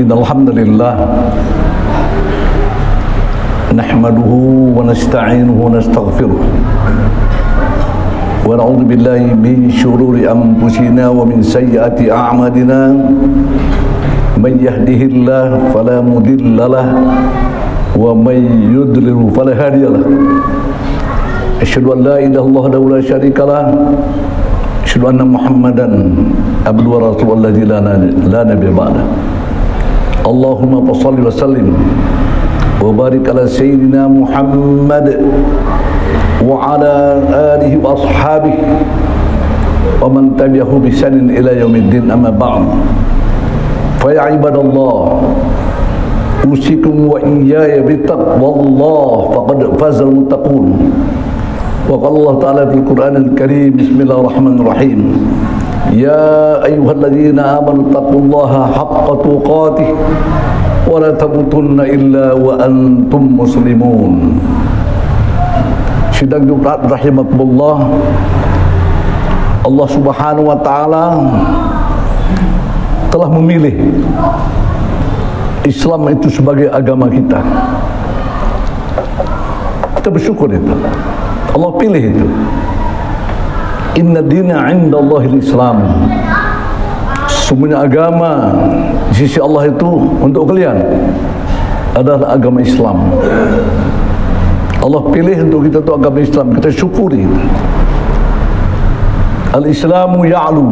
Innal hamdalillah nahmaduhu wa nasta'inuhu wa nastaghfiruh wa na'udzu billahi min shururi anfusina wa min sayyiati a'malina man yahdihillahu fala mudilla lahu wa man yudlil fala hadiya lahu. Asyhadu an la ilaha illallah wahdahu la syarika lahu, asyhadu anna Muhammadan abduhu wa rasuluhu alladzi la nabiyya ba'da. Allahumma shalli wa sallim wa barik ala sayyidina Muhammad wa ala alihi wa ashabihi wa man tabi'ahu bi ihsanin ila yaumiddin, amma ba'd. Fa ya ibadallah, usikum wa iyaya bi taqwallah faqad fazal muttaqun. Wa qala Allah ta'ala fil Qur'anil Karim, bismillahirrahmanirrahim, ya ayyuhalladzina amanu taqullaha haqqa tuqatih wa la tamutunna illa wa antum muslimun. Sidang Jumat rahimakumullah, Allah Subhanahu wa taala telah memilih Islam itu sebagai agama kita. Kita bersyukur itu. Allah pilih itu. Inna dina indallahil Islam. Semuanya agama di sisi Allah itu untuk kalian adalah agama Islam. Allah pilih untuk kita itu agama Islam. Kita syukuri. Al-Islamu ya'lu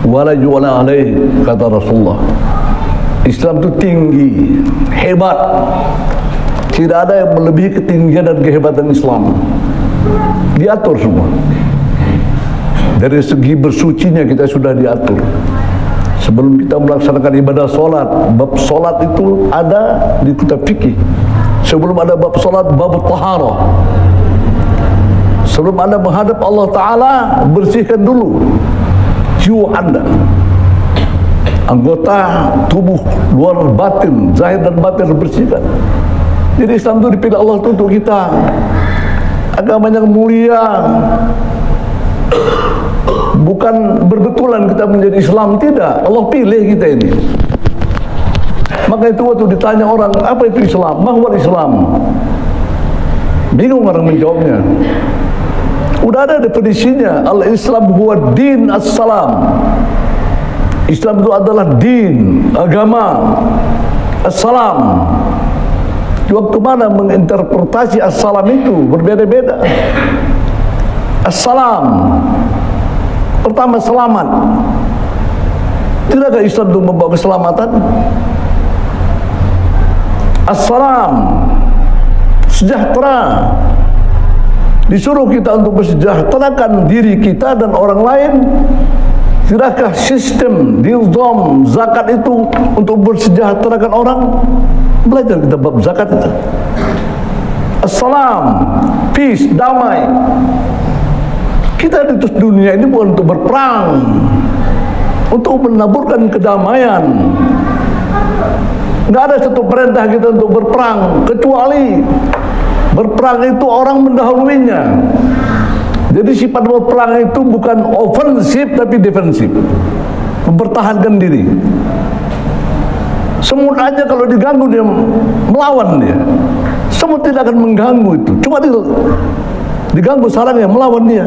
wa la yu'la alaih, kata Rasulullah. Islam itu tinggi, hebat. Tidak ada yang melebihi ketinggian dan kehebatan Islam. Diatur semua. Dari segi bersucinya kita sudah diatur. Sebelum kita melaksanakan ibadah solat, bab solat itu ada di kitab fikih. Sebelum ada bab solat, bab taharah. Sebelum anda menghadap Allah Ta'ala, bersihkan dulu jiwa anda, anggota tubuh, luar batin, zahir dan batin bersihkan. Jadi Islam itu dipilih Allah itu untuk kita, agama yang mulia. Bukan berbetulan kita menjadi Islam, tidak. Allah pilih kita ini. Maka itu waktu ditanya orang, apa itu Islam? Mahwal Islam. Bingung orang menjawabnya. Udah ada definisinya. Al-Islam huwa din as-salam. Islam itu adalah din, agama, as-salam. Waktu mana menginterpretasi as-salam itu berbeda-beda. As-salam, pertama selamat. Tidakkah Islam itu membawa keselamatan? As-salam, sejahtera. Disuruh kita untuk bersejahterakan diri kita dan orang lain. Tidakkah sistem nizam zakat itu untuk bersejahterakan orang? Belajar kita bab zakat itu. Assalam, peace, damai. Kita diutus dunia ini bukan untuk berperang, untuk menaburkan kedamaian. Nggak ada satu perintah kita untuk berperang, kecuali berperang itu orang mendahuluinya. Jadi sifat berperang itu bukan ofensif tapi defensif, mempertahankan diri. Semut aja kalau diganggu dia melawan dia. Semut tidak akan mengganggu itu, cuma diganggu sarangnya, melawan dia.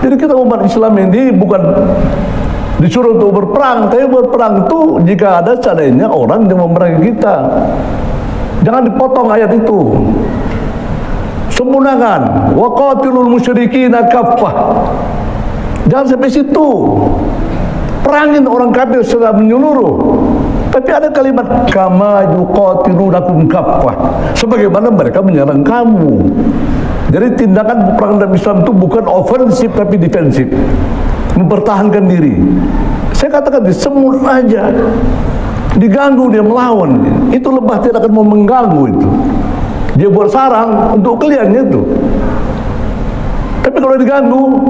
Jadi kita umat Islam ini bukan disuruh untuk berperang, tapi berperang itu jika ada seandainya orang yang memerangi kita. Jangan dipotong ayat itu. Sempurnakan. Wa qatilul musyrikina kaffah. Jangan sampai situ. Perangin orang kafir secara menyeluruh. Tapi ada kalimat kama yuqatilunakum kaffah, sebagaimana mereka menyerang kamu. Jadi tindakan perang dalam Islam itu bukan ofensif tapi defensif, mempertahankan diri. Saya katakan semut aja diganggu dia melawan dia. Itu lebah tidak akan mau mengganggu itu. Dia buat sarang untuk kliennya itu. Tapi kalau diganggu,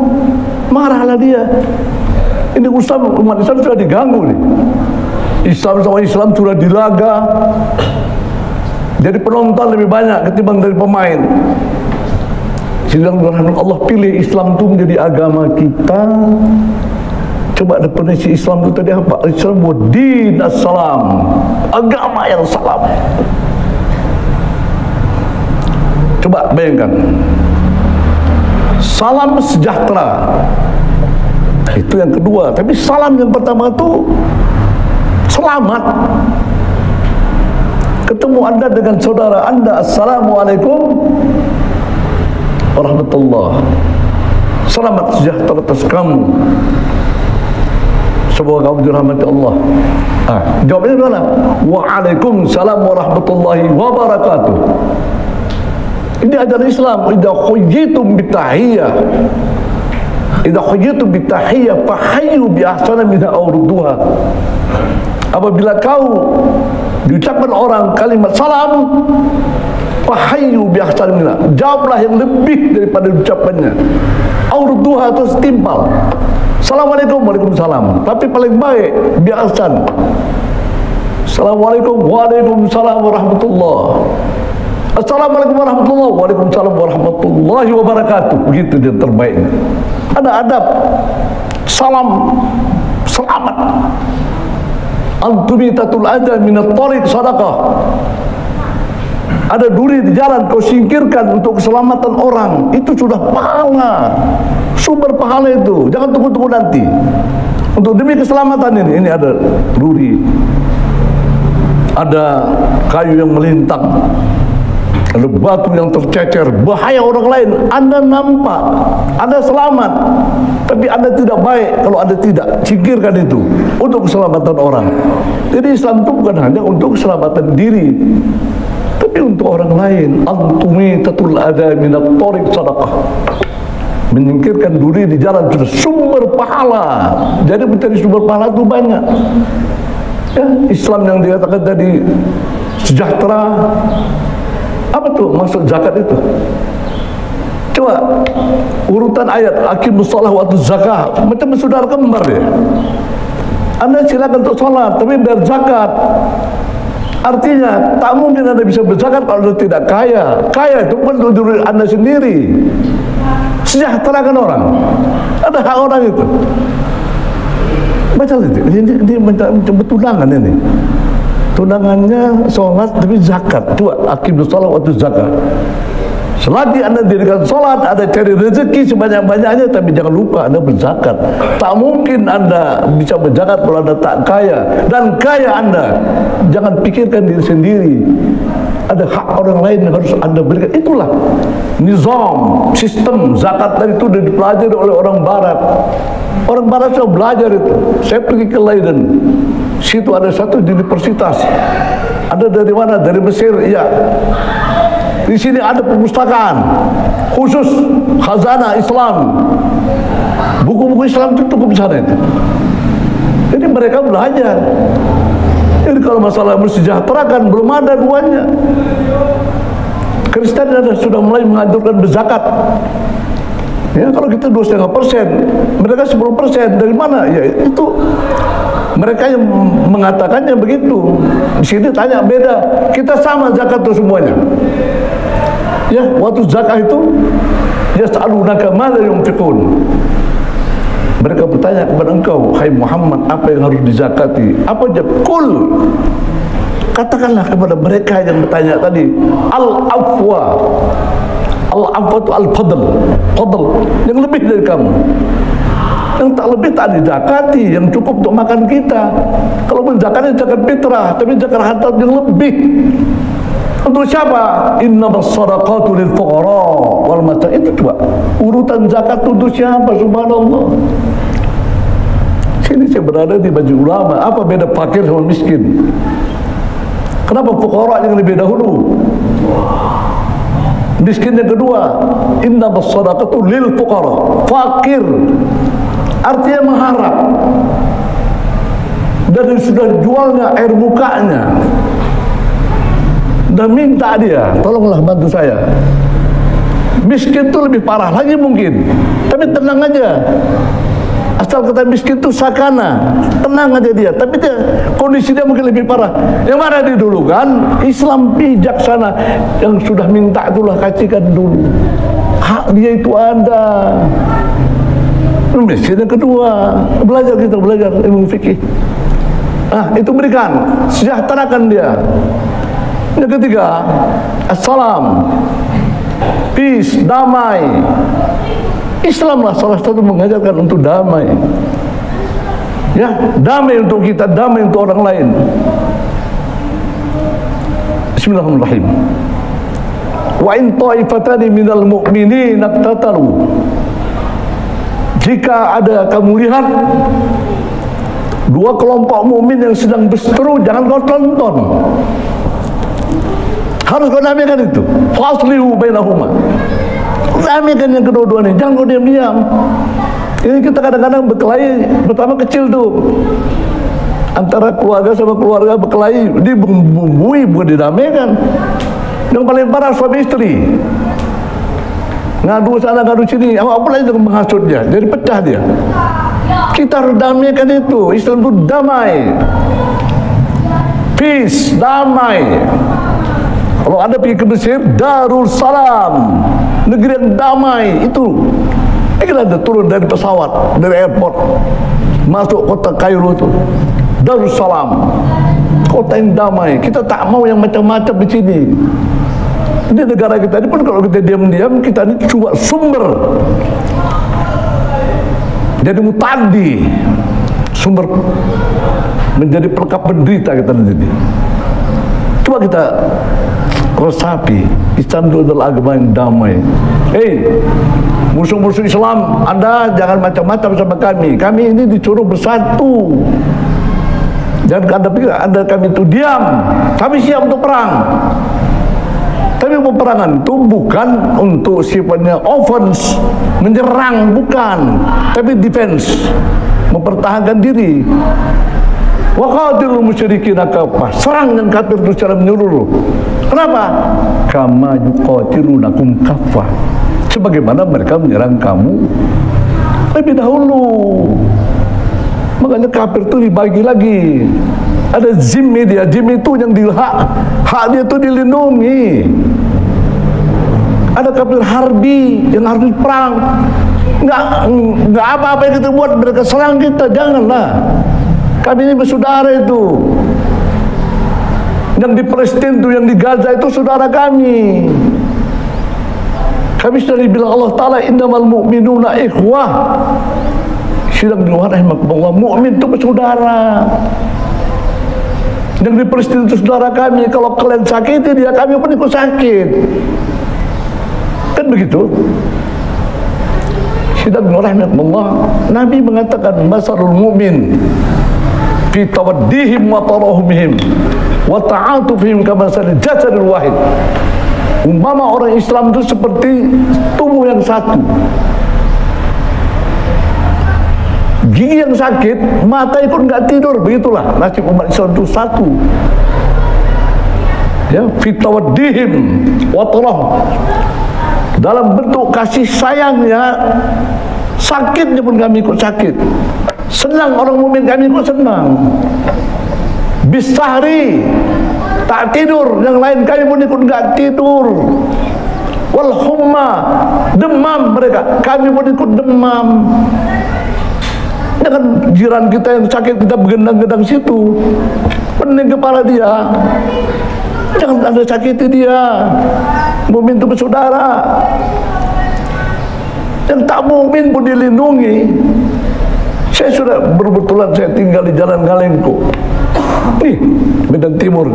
marahlah dia. Ini umat Islam sudah diganggu nih. Islam sama Islam sudah dilaga. Jadi penonton lebih banyak ketimbang dari pemain. Sidang Allah pilih Islam itu menjadi agama kita. Coba definisi Islam itu tadi apa? Islam wa din as-salam, agama yang salam. Coba bayangkan, salam sejahtera itu yang kedua, tapi salam yang pertama itu selamat. Ketemu Anda dengan saudara Anda, assalamualaikum warahmatullah, selamat sejahtera atas kamu, semoga kamu dirahmati Allah. Jawabnya mana? Waalaikumsalam warahmatullahi wabarakatuh. Ini ajaran Islam. Idza khuyyitum bitahiyyah, idza khuyyitum bitahiyyah fahayyu bi ahsana minha aw rudduha. Apabila kau diucapkan orang kalimat salam, fahayyu bi ahsana minha, jawablah yang lebih daripada ucapannya. Aw rudduha, terus timpal. Assalamualaikum, waalaikumsalam, tapi paling baik bi ahsan. Assalamualaikum, waalaikumsalam warahmatullah. Assalamualaikum warahmatullahi wabarakatuh. Waalaikumsalam warahmatullahi wabarakatuh. Begitu dia terbaik. Ada adab. Salam selamat. Antumitatul adha minat tariq sadaqah. Ada duri di jalan, kau singkirkan untuk keselamatan orang. Itu sudah pahala. Sumber pahala itu. Jangan tunggu-tunggu nanti. Untuk demi keselamatan ini ada duri, ada kayu yang melintang, ada batu yang tercecer, bahaya orang lain. Anda nampak, Anda selamat, tapi Anda tidak baik kalau Anda tidak singkirkan itu untuk keselamatan orang. Jadi Islam itu bukan hanya untuk keselamatan diri, tapi untuk orang lain. Antumitatul adha minat tariq sadaqah. Menyingkirkan duri di jalan sudah sumber pahala. Jadi mencari sumber pahala itu banyak. Ya, Islam yang dikatakan tadi sejahtera, apa tuh maksud zakat itu? Coba urutan ayat aqimus shalah wa atuz zakah, macam saudara kembar ya. Anda silakan untuk sholat, tapi bayar zakat. Artinya tak mungkin Anda bisa berzakat kalau Anda tidak kaya. Kaya itu pun untuk diri Anda sendiri. Sejahterakan orang. Ada hak orang itu. Baca itu. Ini macam tunangan ini. Tunangannya sholat tapi zakat. Coba aqimus shalah wa atuz zakah. Selagi Anda dirikan sholat, Anda cari rezeki sebanyak-banyaknya, tapi jangan lupa Anda berzakat. Tak mungkin Anda bisa berzakat kalau Anda tak kaya. Dan kaya Anda, jangan pikirkan diri sendiri. Ada hak orang lain yang harus Anda berikan. Itulah nizam, sistem zakat tadi itu sudah dipelajari oleh orang Barat. Orang Barat sudah belajar itu. Saya pergi ke Leiden. Situ ada satu universitas. Ada dari mana? Dari Mesir, iya. Di sini ada perpustakaan khusus khazanah Islam. Buku-buku Islam itu cukup besar itu. Jadi mereka belajar. Jadi kalau masalah mensejahterakan belum ada duanya. Kristen sudah mulai menganjurkan berzakat. Ya, kalau kita 2,5%, mereka 10%. Dari mana? Ya itu mereka yang mengatakannya begitu. Di sini tanya beda. Kita sama zakat itu semuanya. Ya, waktu zakat itu yas'alunaka madza yunfiqun. Mereka bertanya kepada engkau, hai Muhammad, apa yang harus dizakati? Apa jawab? Qul. Katakanlah kepada mereka yang bertanya tadi, al-afwa. Al-afwa itu al-fadl. Fadl yang lebih dari kamu. Yang tak lebih tak dizakati, yang cukup untuk makan kita. Kalau zakatnya zakat fitrah, tapi zakat harta yang lebih. Untuk siapa? Innamas shadaqatu lil fuqara wal masakin. Itu coba urutan zakat untuk siapa? Subhanallah. Sini saya berada di baju ulama. Apa beda fakir sama miskin? Kenapa fuqara yang lebih dahulu? Miskin yang kedua. Innamas shadaqatu lil fuqara. Fakir artinya mengharap, dan sudah jualnya air mukanya dan minta dia, tolonglah bantu saya. Miskin itu lebih parah lagi mungkin, tapi tenang aja. Asal kata miskin itu sakana, tenang aja dia. Tapi dia, kondisi dia mungkin lebih parah. Yang mana didulukan? Islam bijaksana. Yang sudah minta itulah kasihkan dulu. Hak dia itu ada. Miskin yang kedua, kita belajar ilmu fikih. Itu berikan, sejahterakan dia. Yang ketiga, assalam, peace, damai. Islamlah salah satu mengajarkan untuk damai. Ya, damai untuk kita, damai untuk orang lain. Bismillahirrahmanirrahim. Wa in ta'ifatani minal mu'minin iqtatalu. Jika ada kamu lihat dua kelompok mukmin yang sedang berseteru, jangan kau tonton. Harus kau damaikan itu. Faslihu bainahuma. Damaikan yang kedua-duanya, jangan kau diam-diam. Ini kita kadang-kadang berkelahi, pertama kecil tuh. Antara keluarga sama keluarga berkelahi, dibumbui bukan didamaikan. Yang paling parah suami istri. Ngadu sana ngadu sini, apa lagi yang menghasut dia, jadi pecah dia. Kita harus damaikan itu. Islam itu damai, peace, damai. Kalau Anda pergi ke Mesir, Darul Salam, negeri yang damai itu. Kita ada turun dari pesawat, dari airport, masuk kota Kairo itu, Darul Salam, kota yang damai. Kita tak mau yang macam-macam di sini. Ini negara kita ini pun kalau kita diam-diam, kita ini cuma sumber, jadi mutadi, sumber menjadi pelengkap penderita kita nanti. Coba kita resapi, Islam itu adalah agama yang damai. Musuh-musuh Islam, Anda jangan macam-macam sama kami. Kami ini disuruh bersatu. Jangan Anda pikir kami itu diam. Kami siap untuk perang. Tapi peperangan itu bukan untuk sifatnya offense, menyerang, bukan, tapi defense, mempertahankan diri. Wa qatilul musyrikin kaffah, serang dan kafir itu secara menyeluruh. Kenapa? Kama yuqatilunakum kaffah, sebagaimana mereka menyerang kamu lebih dahulu. Makanya kafir itu dibagi lagi. Ada zimmi dia, zimmi itu yang hak dia itu dilindungi. Ada kafir harbi yang harus perang. Enggak apa-apa yang kita buat mereka serang kita, janganlah. Kami ini bersaudara itu. Yang di Palestina itu, yang di Gaza itu saudara kami. Kami sudah dibilang Allah Ta'ala, innamal mu'minuna ikhwah. Sidang diluar rahimahullah, mu'min itu bersaudara. Yang di Palestina itu saudara kami. Kalau kalian sakiti dia, kami pun ikut sakit. Kan begitu. Sidang diluar rahimahullah, Nabi mengatakan masalul mu'min fi tawaddihim wa tarahumihim wa ta'atufihim kamasal jasadil wahid. Umpama orang Islam itu seperti tubuh yang satu. Gigi yang sakit, mata ikut nggak tidur, begitulah nasib umat Islam itu satu. Ya, fitawaddihim wa tarahum, dalam bentuk kasih sayangnya, sakitnya pun kami ikut sakit, senang orang mukmin kami ikut senang. Bisahri, tak tidur, yang lain kami pun ikut nggak tidur. Wal humma, demam mereka, kami pun ikut demam. Jangan jiran kita yang sakit kita begendang-gendang situ, pening kepala dia. Jangan Anda sakiti dia. Mukmin itu bersaudara. Yang tak mukmin pun dilindungi. Saya sudah berbetulan saya tinggal di Jalan Galengko, nih Medan Timur.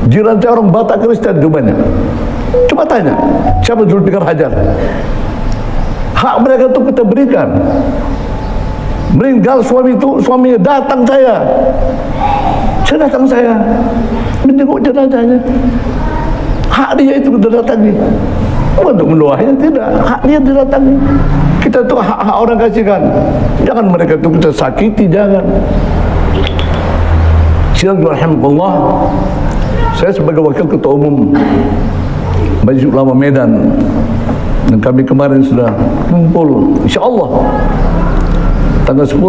Jiran saya orang Batak Kristen jumlahnya. Coba tanya, siapa Zulfikar Hajar? Hak mereka itu kita berikan. Meninggal suami itu, suaminya datang saya menjenguk jenazahnya. Hak dia itu kita datangi, bukan untuk mendoakannya, tidak. Hak dia didatangi. Kita tuh hak orang kasihkan. Jangan mereka itu kita sakiti, jangan. Alhamdulillah, saya sebagai wakil ketua umum Majelis Ulama Medan, dan kami kemarin sudah kumpul, insyaallah tanggal 10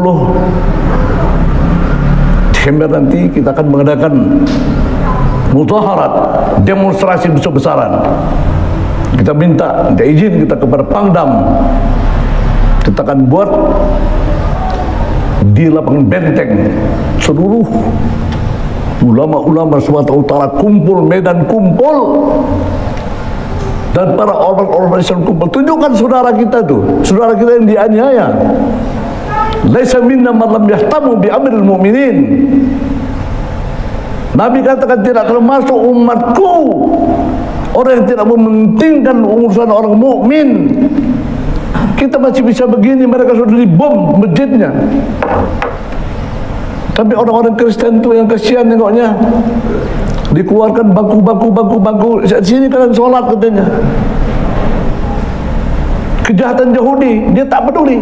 Desember nanti kita akan mengadakan mudaharat, demonstrasi besar-besaran. Kita minta izin kita kepada Pangdam, kita akan buat di lapangan Benteng. Seluruh ulama-ulama Sumatera Utara kumpul, Medan kumpul, dan para orang-orang Islam kumpul. Tunjukkan saudara kita tuh, saudara kita yang dianiaya. Laisa minna man lam yahtamu bi amril mu'minin. Nabi katakan tidak termasuk umatku orang yang tidak mementingkan urusan orang mukmin. Kita masih bisa begini, mereka sudah dibom masjidnya. Tapi orang-orang Kristen itu yang kasihan nengoknya, dikeluarkan bangku. Sini kalian sholat katanya. Kejahatan Yahudi, dia tak peduli.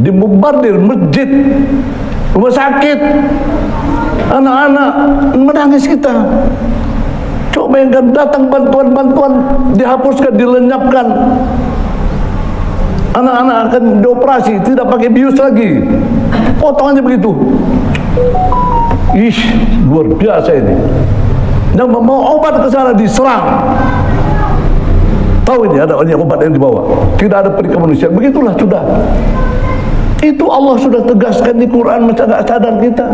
Dibombardir masjid, rumah sakit, anak-anak menangis kita. Coba bayangkan, datang bantuan-bantuan dihapuskan, dilenyapkan. Anak-anak akan dioperasi, tidak pakai bius lagi, potongannya begitu. Ish, luar biasa ini. Dan mau obat ke sana diserang. Tahu ini ada obat yang dibawa. Tidak ada perikemanusiaan. Begitulah sudah. Itu Allah sudah tegaskan di Quran, macam tak sadar kita.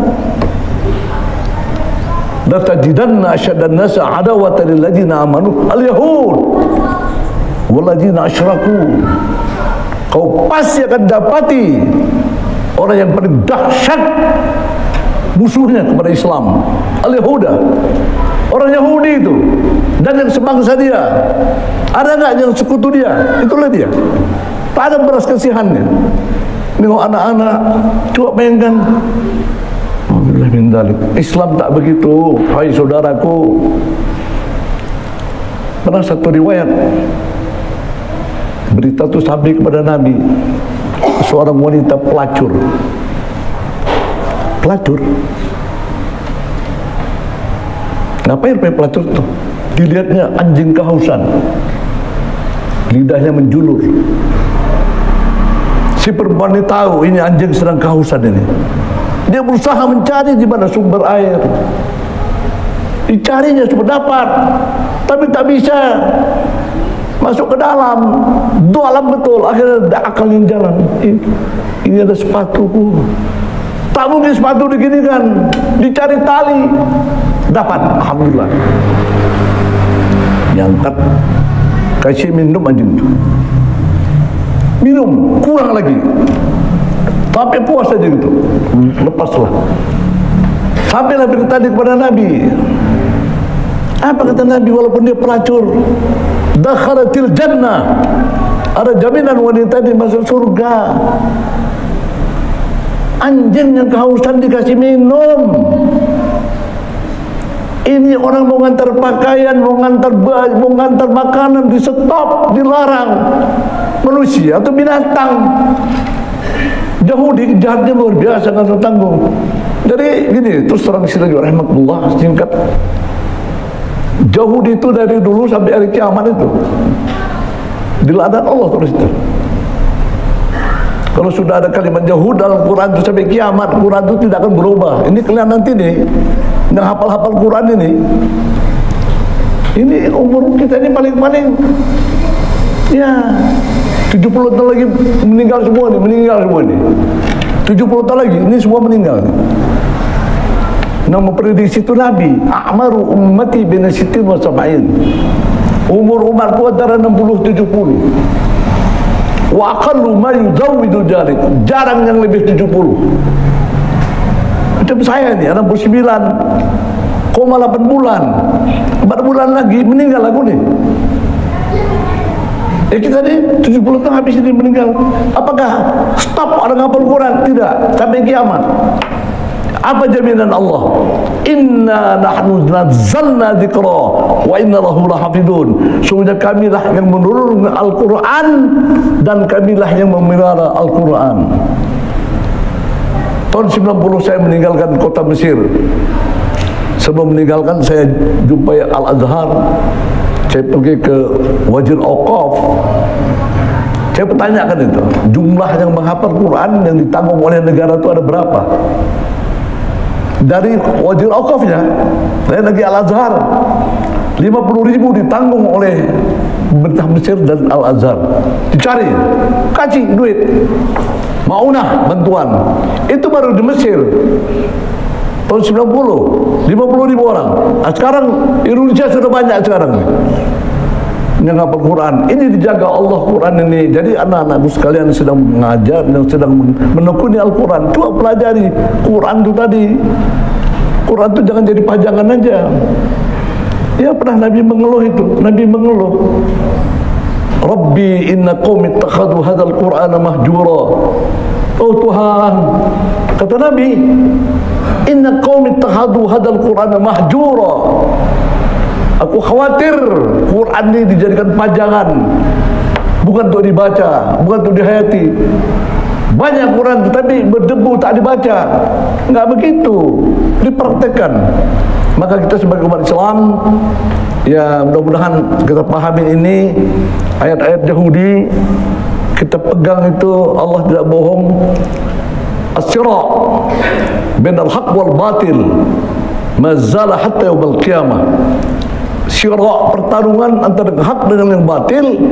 La tajidanna asyaddan nasa adawatan lil ladzina amanu al-yahud wal ladzina asyraku. Kau pasti akan dapati orang yang paling dahsyat musuhnya kepada Islam, al-Yahuda, orang Yahudi itu, dan yang sebangsa dia. Ada enggak yang sekutu dia? Itulah dia. Tak ada beras kasihannya. Nengok anak-anak, coba bayangkan. Alhamdulillah min dzalik. Islam tak begitu, hai saudaraku. Pernah satu riwayat, berita itu sampai kepada Nabi, seorang wanita pelacur. Ngapain pelacur itu? Dilihatnya anjing kehausan, lidahnya menjulur. Si perempuan ini tahu ini anjing sedang kehausan ini. Dia berusaha mencari di mana sumber air. Dicarinya supaya dapat, tapi tak bisa. Masuk ke dalam, betul. Akhirnya ada akal yang jalan. Ini ada sepatuku. Tak mungkin sepatu diginikan. Dicari tali, dapat. Alhamdulillah. Diangkat, kasih minum anjing itu. Minum, kurang lagi. Tapi puas saja gitu. Lepaslah. Sampailah berita kepada Nabi. Apa kata Nabi? Walaupun dia pelacur, dakhalatil jannah, ada jaminan wanita ini masuk surga. Anjing yang kehausan dikasih minum. Ini orang mau ngantar pakaian, mau ngantar makanan, di stop, dilarang. Manusia atau binatang. Yahudi jahatnya luar biasa, nggak tertanggung. Jadi gini, terus terang silakan rahmatullah, singkat. Yahudi itu dari dulu sampai hari kiamat itu dilaknat Allah terus itu. Kalau sudah ada kalimat Yahud dalam Quran itu sampai kiamat, Quran itu tidak akan berubah. Ini kalian nanti nih yang hafal-hafal Quran ini umur kita ini paling-paling ya 70 tahun lagi meninggal semua nih, 70 tahun lagi ini semua meninggal nih. Nah, memprediksi itu Nabi, a'maru ummati bina sittin wa sab'in. Umur umatku antara 60-70. Wa aqallu ma yuzawwidu jalik. Jarang yang lebih 70. Macam saya nih, 69,8 bulan. 4 bulan lagi meninggal aku nih. Kita nih 70 tahun habis ini meninggal. Apakah stop orang hafal Quran? Tidak, sampai kiamat. Apa jaminan Allah? Inna nahnu nazzalna dzikra wa inna lahu lahafidun. Sungguhnya kamilah yang menurunkan Al-Quran dan kamilah yang memelihara Al-Quran. Tahun 90 saya meninggalkan kota Mesir. Sebelum meninggalkan saya jumpai Al-Azhar. Saya pergi ke Wajir Auqaf. Saya pertanyakan itu, jumlah yang menghafal Quran yang ditanggung oleh negara itu ada berapa? Dari Wajir Auqafnya, saya lagi Al-Azhar, 50.000 ditanggung oleh pemerintah Mesir dan Al-Azhar. Dicari, kasih duit, maunah, bantuan. Itu baru di Mesir tahun 90, 50.000 orang. Sekarang Indonesia sudah banyak sekarang yang hafal Quran. Ini dijaga Allah Quran ini. Jadi anak-anakku sekalian sedang mengajar, yang sedang menekuni Al-Quran, coba pelajari Quran itu tadi. Quran itu jangan jadi pajangan aja. Ya, pernah Nabi mengeluh itu. Nabi mengeluh, Rabbi inna qaumi ittakhadhu hadzal Qur'ana mahjura. Oh Tuhan, kata Nabi, inna qaumi ittakhadhu hadzal Qur'ana mahjura. Aku khawatir Quran ini dijadikan pajangan, bukan untuk dibaca, bukan untuk dihayati. Banyak Quran tetapi berdebu, tak dibaca. Enggak begitu, dipraktekkan. Maka kita sebagai umat Islam, ya mudah-mudahan kita pahami ini ayat-ayat Yahudi, kita pegang itu. Allah tidak bohong. As-sira' bainal haqq wal batil ma zala hatta yaumil qiyamah. Sira', pertarungan antara hak dengan yang batil,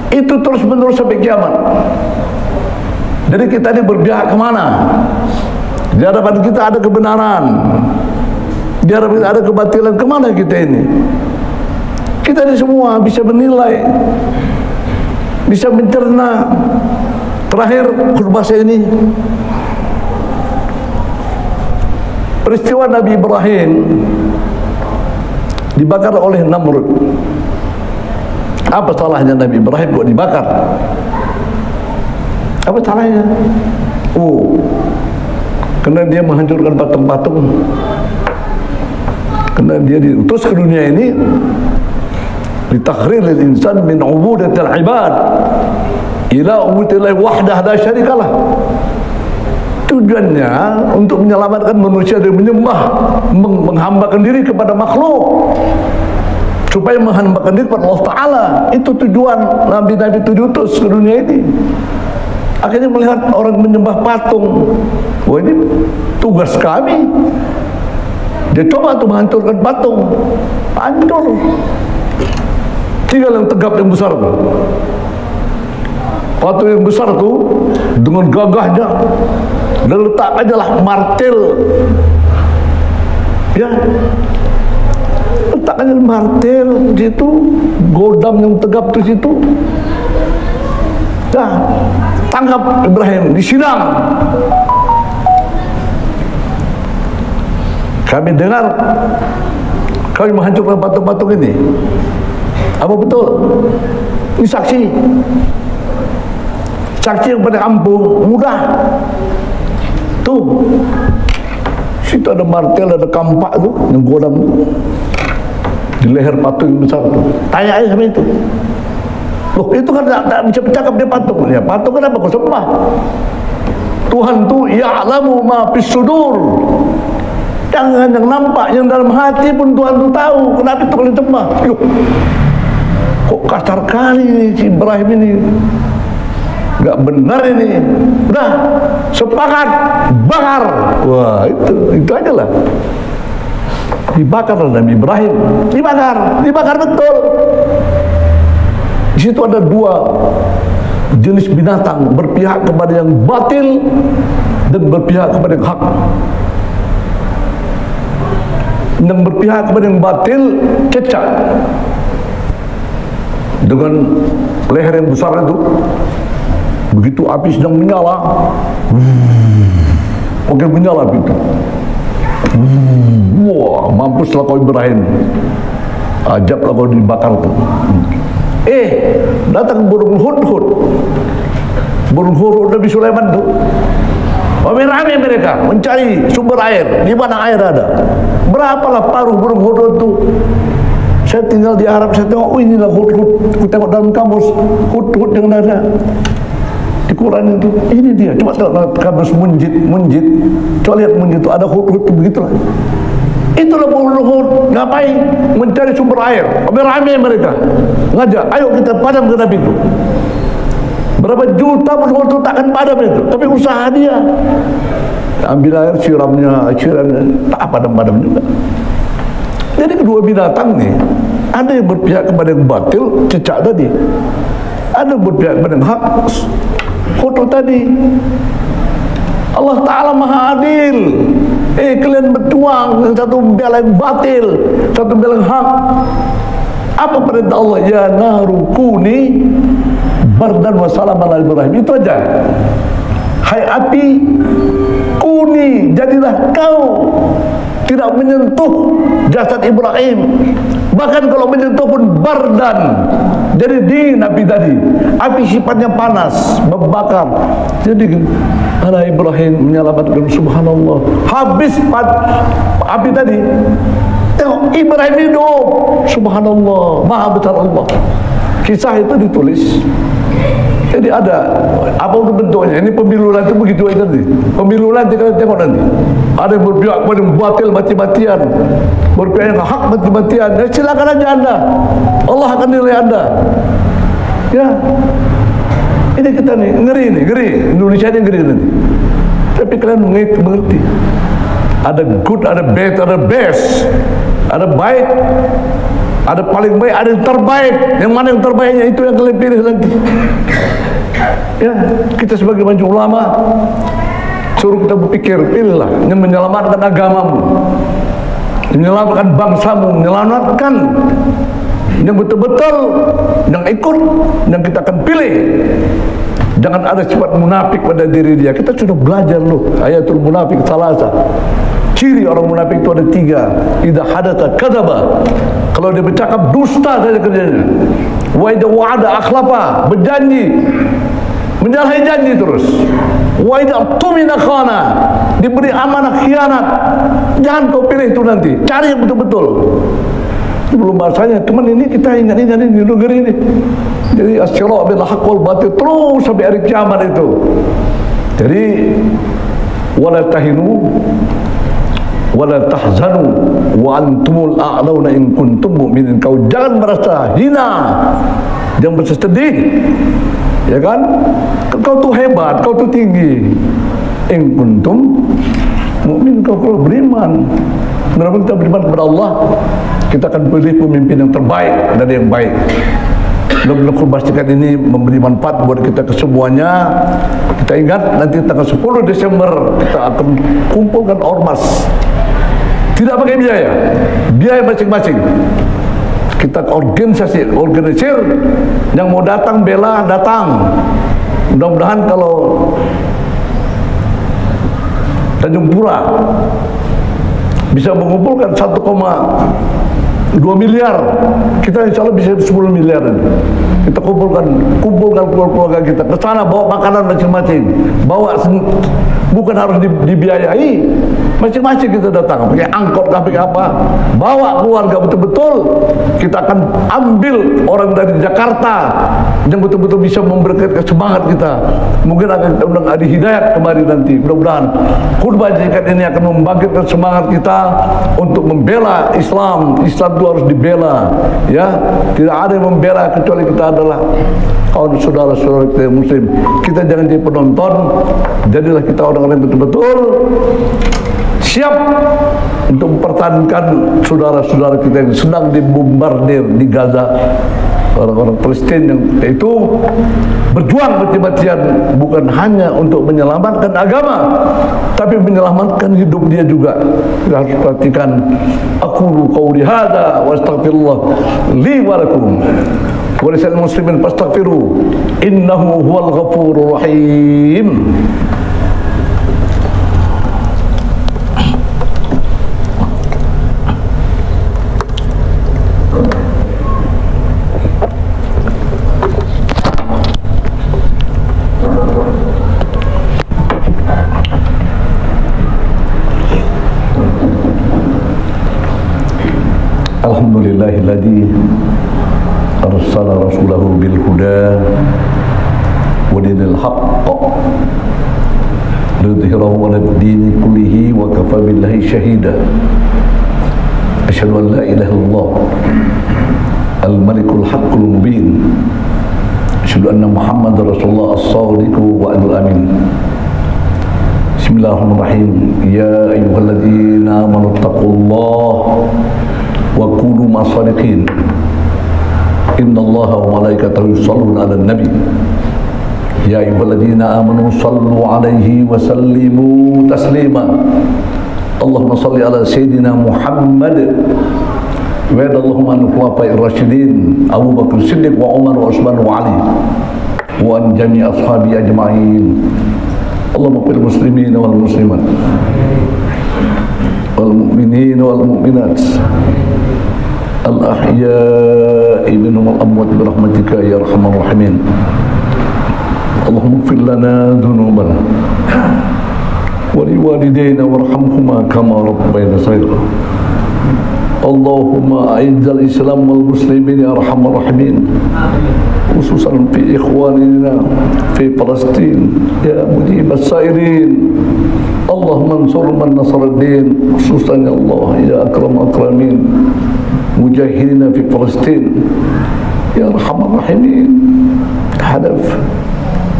itu terus menerus sampai kiamat. Jadi kita ini berpihak kemana? Di hadapan kita ada kebenaran, di hadapan kita ada kebatilan. Kemana kita ini? Kita ini semua bisa menilai, bisa mencerna. Terakhir khutbah saya ini, peristiwa Nabi Ibrahim dibakar oleh Namrud. Apa salahnya Nabi Ibrahim kok dibakar? Apa salahnya? Oh, karena dia menghancurkan patung-patung. Karena dia diutus ke dunia ini litakhrilil insan min ubudatil ibad ila ubudillahi wahdah la syarikalah. Tujuannya untuk menyelamatkan manusia dari menyembah, menghambakan diri kepada makhluk, supaya menghambakan diri kepada Allah Ta'ala. Itu tujuan Nabi-Nabi itu diutus ke dunia ini. Akhirnya melihat orang menyembah patung, wah ini tugas kami. Dia coba untuk menghancurkan patung, hancur. Tinggal yang tegap, yang besar tu. Patung yang besar tu dengan gagahnya dia letak aja lah martil, ya, letak aja martil di situ, godam yang tegap di situ. Dah, tangkap Ibrahim, disidang. Kami dengar kami menghancurkan patung-patung ini. Apa betul? Ini saksi. Saksi yang pada ampuh, mudah. Tuh, situ ada martil, ada kampak tu, yang godam tu, di leher patung yang besar tu. Tanya aja sama itu. Loh, itu kan tak bisa bercakap dia patung. Ya, patung kenapa kau sembah? Tuhan tu ya'lamu ma fis sudur. Jangan yang nampak, yang dalam hati pun Tuhan tu tahu. Kenapa itu kalian sembah? Loh, kok kasar kali ni si Ibrahim ini. Enggak benar ini. Udah, sepakat, bakar. Wah, itu aja lah. Dibakar Nabi Ibrahim, dibakar betul. Di situ ada dua jenis binatang, berpihak kepada yang batil dan berpihak kepada yang hak. Yang berpihak kepada yang batil cecak dengan leher yang besar itu. Begitu api sedang menyala, oke, menyala itu. Wah, mampuslah kau Ibrahim. Ajablah kau dibakar tu. Datang burung hudhud. Burung hudhud Nabi Sulaiman tu. Ramai-ramai mereka mencari sumber air. Di mana air ada? Berapalah paruh burung hudhud tu. Saya tinggal di Arab, saya tengok, oh inilah hudhud. Aku tengok dalam kamus, hudhud yang ada di Quran itu. Ini dia. Coba tengok kamus munjid. Coba lihat munjid itu, ada hudhud tu begitulah. Itulah burung-burung ngapain? Mencari sumber air. Ramai-ramai mereka ngajak, ayo kita padam ke Nabi itu. Berapa juta burung itu takkan padam itu, tapi usaha dia. Ambil air, siramnya tak padam-padam juga. Jadi kedua binatang nih Ada yang berpihak kepada yang batil, cecak tadi. Ada yang berpihak kepada yang hak, kotor tadi. Allah Ta'ala maha adil. Kalian berjuang, satu bela yang batil, satu bela yang hak. Apa perintah Allah? Ya naru kuni bardan wa salaman ala Ibrahim. Itu aja. Hai api, kuni, jadilah kau tidak menyentuh jasad Ibrahim. Bahkan kalau menyentuh pun bardan, jadi dingin api tadi. Api sifatnya panas, membakar. Jadi ala Ibrahim menyelamatkan, subhanallah. Habis api tadi, tengok Ibrahim hidup, subhanallah, maha besar Allah. Kisah itu ditulis. Jadi ada apa untuk bentuknya? Ini pemilu nanti begitu aja nanti. Pemilu nanti kalian tengok nanti. Ada yang berpihak pada batil mati-matian, berpihak yang hak mati-matian. Ya, silakan aja anda. Allah akan nilai anda. Ya, ini kita nih ngeri nih, ngeri. Indonesia ini ngeri nanti. Tapi kalian mengerti. Ada good, ada bad, ada best, ada baik. Ada paling baik, ada yang terbaik. Yang mana yang terbaiknya itu yang kalian pilih nanti. Ya, kita sebagai majelis ulama suruh kita berpikir, pilihlah yang menyelamatkan agamamu, menyelamatkan bangsamu, menyelamatkan yang betul-betul yang ikut, yang kita akan pilih. Jangan ada sifat munafik pada diri dia. Kita sudah belajar loh ayatul munafik salasa. Ciri orang munafik itu ada 3. Idza hadatsa kadzaba. Kalau dia bercakap dusta saja kerjanya. Wa idza wa'ada akhlafa, berjanji menyalahi janji terus. Wa idza tumina khana, diberi amanah khianat. Jangan kau pilih itu nanti. Cari yang betul-betul. Itu belum bahasanya. Cuman ini kita ingat-ingat ini di negeri ini. Jadi as-sira' bil haqq wal batil terus sampai hari kiamat itu. Jadi wala tahinu wala tahzanu wa antumul a'launa in kuntum mu'minin. Kau jangan merasa hina, jangan merasa sedih, ya kan? Kau tuh hebat, kau tuh tinggi. In kuntum mu'min, kau beriman. Benar-benar kita beriman kepada Allah, kita akan pilih pemimpin yang terbaik dari yang baik. Benar-benar kurban ini memberi manfaat buat kita kesemuanya. Kita ingat nanti tanggal 10 Desember kita akan kumpulkan ormas. Tidak pakai biaya, biaya masing-masing. Kita organisir yang mau datang bela datang. Mudah-mudahan kalau Tanjung Pura bisa mengumpulkan 1,2 miliar, kita insya Allah bisa 10 miliar. Kita kumpulkan keluarga kita ke sana, bawa makanan masing-masing, bawa bukan harus dibiayai, masing-masing kita datang pakai angkot, pakai apa, bawa keluarga betul-betul. Kita akan ambil orang dari Jakarta yang betul-betul bisa memberikan semangat kita. Mungkin akan kita undang Adi Hidayat kemarin nanti. Mudah-mudahan khutbah jikat ini akan membangkitkan semangat kita untuk membela Islam. Islam itu harus dibela, ya. Tidak ada yang membela kecuali kita adalah kawan saudara-saudara kita yang muslim. Kita jangan jadi penonton, jadilah kita orang-orang yang betul-betul siap untuk mempertahankan saudara-saudara kita yang sedang dibombardir di Gaza. Orang-orang Palestina yang itu berjuang mati-matian bukan hanya untuk menyelamatkan agama, tapi menyelamatkan hidup dia juga. Kita harus perhatikan. Aqulu qawli hadza wa astaghfirullah li wa lakum wa lisal muslimin fastaghfiru innahu huwal ghafurur rahim. Alhamdulillahilladzi arsala rasulahu bil huda wa dinil haqq liyudhhirahu 'ala ad-dini kullihi wa kafa billahi shahida. Asyhadu an la ilaha illallah al-malikul haqqul mubin. Asyhadu anna Muhammadar Rasulullah as-sadiqu wa adul amin. Bismillahirrahmanirrahim. Ya ayyuhalladzina amanu taqullaha wa kunu mashadiqin. innallaha wa malaikatahu yusholluna 'alan nabi ya ayyuhalladzina amanu shallu 'alaihi wa sallimu taslima. Allahumma shalli ala sayyidina Muhammad wa Allahumma an khulafa'ir rasyidin Abu Bakar Siddiq wa Umar wa Utsman wa Ali wa an jami' ashabi ajma'in. Allahumma qil muslimin wal muslimat wal mu'minin wal mu'minat al ahya'i minhum wal amwat bi rahmatika ya arhamar rahimin. Allahumma ighfir lana dhunubana wa liwalidayna warhamhuma kama rabbayana saghira. Allahumma a'izzal Islam wal muslimin ya arhamar rahimin, khususan fi ikhwanina fi Palestin ya mujib as-sairin. Allahumma ansur man nasara ad-din, khususan ya Allah ya akram akramin mujahidina fi Palestin ya arhamar rahimin. Hadaf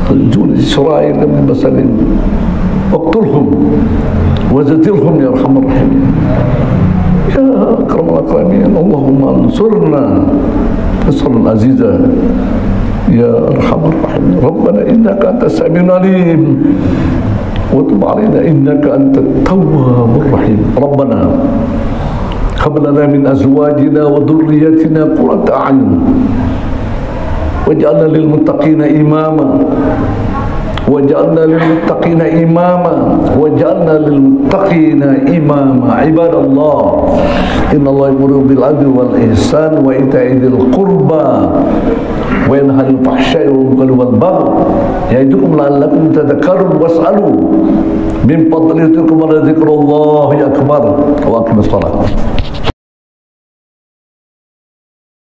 al-jund Israel min basalim waqtulhum wazajirhum ya arhamar rahimin ya akram akramin. Allahumma ansurna nasran aziza ya arhamar rahimin. Rabbana innaka antas samiul alim wa tub alaina innaka antat tawwabur rahim. Rabbana hab lana min azwajina wa dhurriyyatina qurrata a'yun waj'alna lil muttaqina imama waj'alna lil muttaqina imama waj'alna lil muttaqina imama. Ibadallah, innallaha ya'muru bil 'adli wal ihsan wa ita'i dzil qurba wa yanha 'anil fahsya'i wal munkari wal baghi ya'idukum la'allakum tadhakkarun was'alu min fadli dzikrullahi akbar wa aqimus shalah.